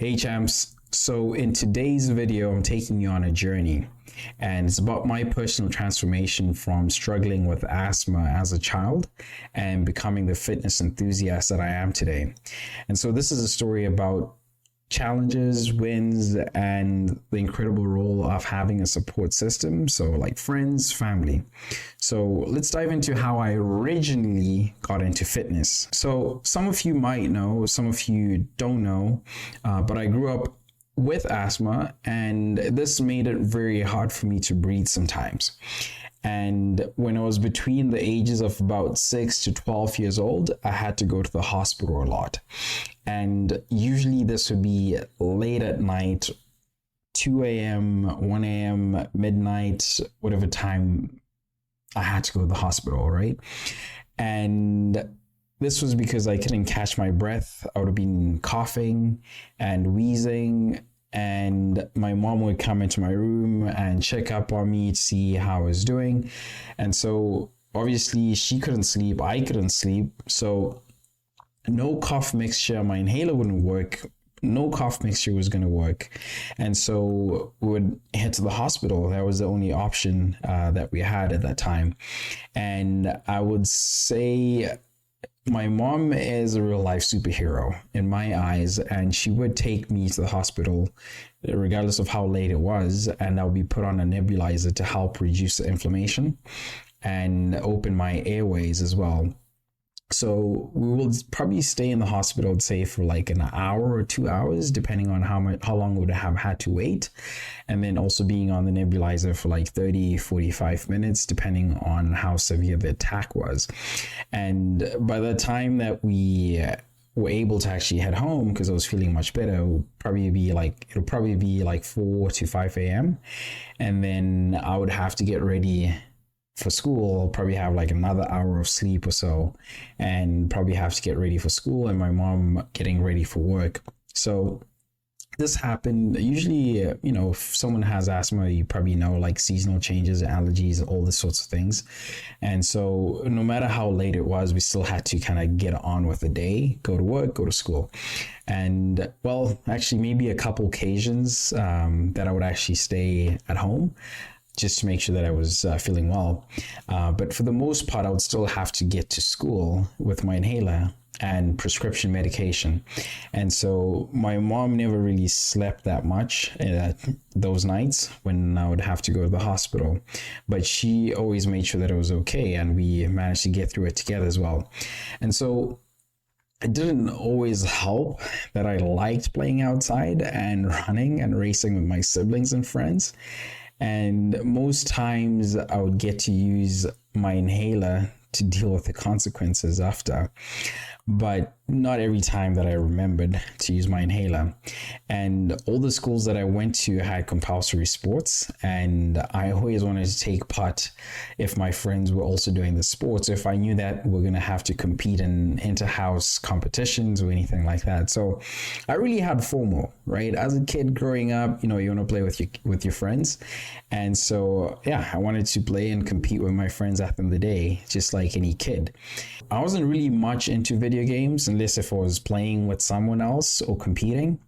Hey champs, so in today's video, I'm taking you on a journey, and it's about my personal transformation from struggling with asthma as a child and becoming the fitness enthusiast that I am today. And so this is a story about challenges, wins, and the incredible role of having a support system. So like friends, family. So let's dive into how I originally got into fitness. So some of you might know, some of you don't know, but I grew up with asthma, and this made it very hard for me to breathe sometimes. And when I was between the ages of about 6 to 12 years old, I had to go to the hospital a lot. And usually this would be late at night, 2 a.m., 1 a.m., midnight, whatever time I had to go to the hospital, right? And this was because I couldn't catch my breath. I would have been coughing and wheezing, and my mom would come into my room and check up on me to see how I was doing. And so obviously she couldn't sleep, I couldn't sleep. So no cough mixture, my inhaler wouldn't work. No cough mixture was going to work. And so we would head to the hospital. That was the only option that we had at that time. And I would say my mom is a real life superhero in my eyes, and she would take me to the hospital regardless of how late it was, and I would be put on a nebulizer to help reduce the inflammation and open my airways as well. So we will probably stay in the hospital, I'd say, for like an hour or 2 hours, depending on how long we would have had to wait. And then also being on the nebulizer for like 30, 45 minutes, depending on how severe the attack was. And by the time that we were able to actually head home, because I was feeling much better, it'll probably be like 4 to 5 a.m. And then I would have to get ready for school. I'll probably have like another hour of sleep or so, and probably have to get ready for school, and my mom getting ready for work. So this happened. Usually, if someone has asthma, you probably know, like seasonal changes, allergies, all these sorts of things. And so no matter how late it was, we still had to kind of get on with the day, go to work, go to school. And well, actually maybe a couple occasions that I would actually stay at home just to make sure that I was feeling well. But for the most part, I would still have to get to school with my inhaler and prescription medication. And so my mom never really slept that much those nights when I would have to go to the hospital. But she always made sure that it was okay, and we managed to get through it together as well. And so it didn't always help that I liked playing outside and running and racing with my siblings and friends. And most times I would get to use my inhaler to deal with the consequences after, but not every time that I remembered to use my inhaler. And all the schools that I went to had compulsory sports, and I always wanted to take part if my friends were also doing the sports, if I knew that we're going to have to compete in inter-house competitions or anything like that. So I really had FOMO, right? As a kid growing up, you want to play with your friends. And so, yeah, I wanted to play and compete with my friends at the end of the day, just like any kid. I wasn't really much into video games unless if I was playing with someone else or competing.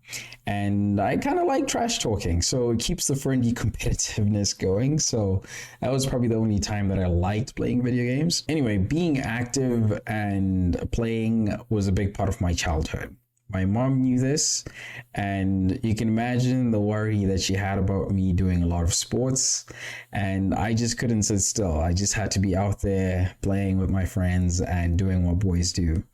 And I kind of like trash talking, so it keeps the friendly competitiveness going. So that was probably the only time that I liked playing video games. Anyway, being active and playing was a big part of my childhood. My mom knew this, and you can imagine the worry that she had about me doing a lot of sports, and I just couldn't sit still. I just had to be out there playing with my friends and doing what boys do.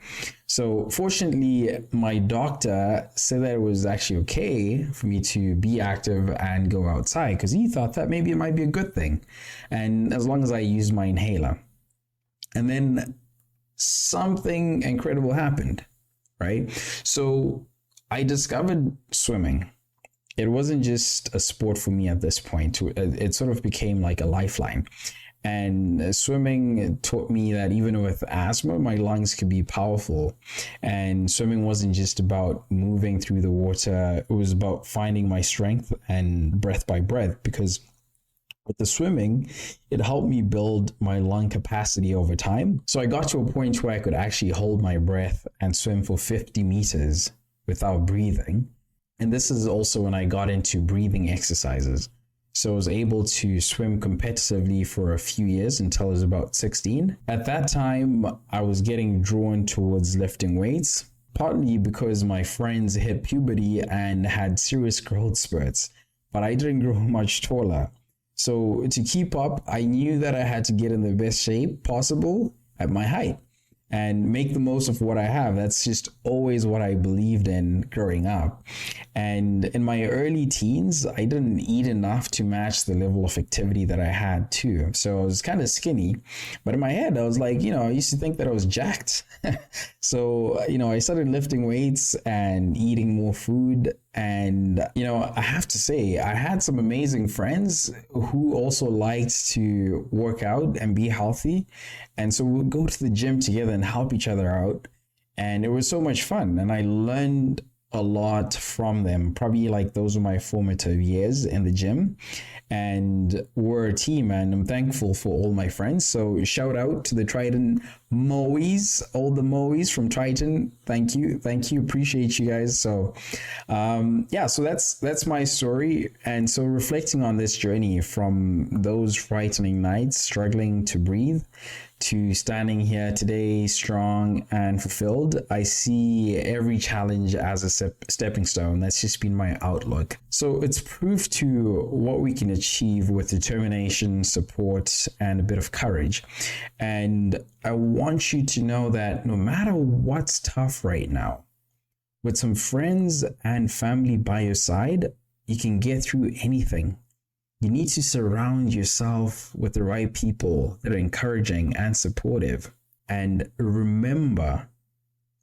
So fortunately, my doctor said that it was actually okay for me to be active and go outside, because he thought that maybe it might be a good thing, and as long as I used my inhaler. And then something incredible happened. Right? So I discovered swimming. It wasn't just a sport for me at this point. It sort of became like a lifeline. And swimming taught me that even with asthma, my lungs could be powerful. And swimming wasn't just about moving through the water. It was about finding my strength and breath by breath, because with the swimming, it helped me build my lung capacity over time. So I got to a point where I could actually hold my breath and swim for 50 meters without breathing. And this is also when I got into breathing exercises. So I was able to swim competitively for a few years until I was about 16. At that time, I was getting drawn towards lifting weights, partly because my friends hit puberty and had serious growth spurts, but I didn't grow much taller. So to keep up, I knew that I had to get in the best shape possible at my height and make the most of what I have. That's just always what I believed in growing up. And in my early teens, I didn't eat enough to match the level of activity that I had too. So I was kind of skinny, but in my head, I was like, I used to think that I was jacked. So, I started lifting weights and eating more food. And, I have to say, I had some amazing friends who also liked to work out and be healthy. And so we'd go to the gym together and help each other out. And it was so much fun. And I learned a lot from them. Probably like those were my formative years in the gym. And we're a team, and I'm thankful for all my friends. So shout out to the Triton Moes, all the Moes from Triton. Thank you. Appreciate you guys. So so that's my story. And so reflecting on this journey from those frightening nights, struggling to breathe, to standing here today strong and fulfilled, I see every challenge as a stepping stone. That's just been my outlook. So it's proof to what we can achieve with determination, support, and a bit of courage. And I want you to know that no matter what's tough right now, with some friends and family by your side, you can get through anything. You need to surround yourself with the right people that are encouraging and supportive. And remember,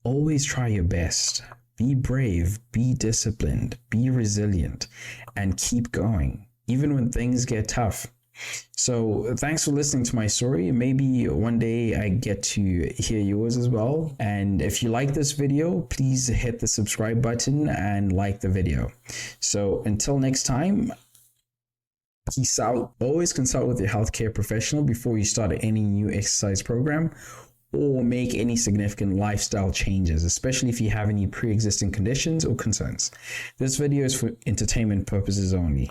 always try your best. Be brave, be disciplined, be resilient, and keep going, even when things get tough. So thanks for listening to my story. Maybe one day I get to hear yours as well. And if you like this video, please hit the subscribe button and like the video. So until next time, peace out. Always consult with your healthcare professional before you start any new exercise program or make any significant lifestyle changes, especially if you have any pre-existing conditions or concerns. This video is for entertainment purposes only.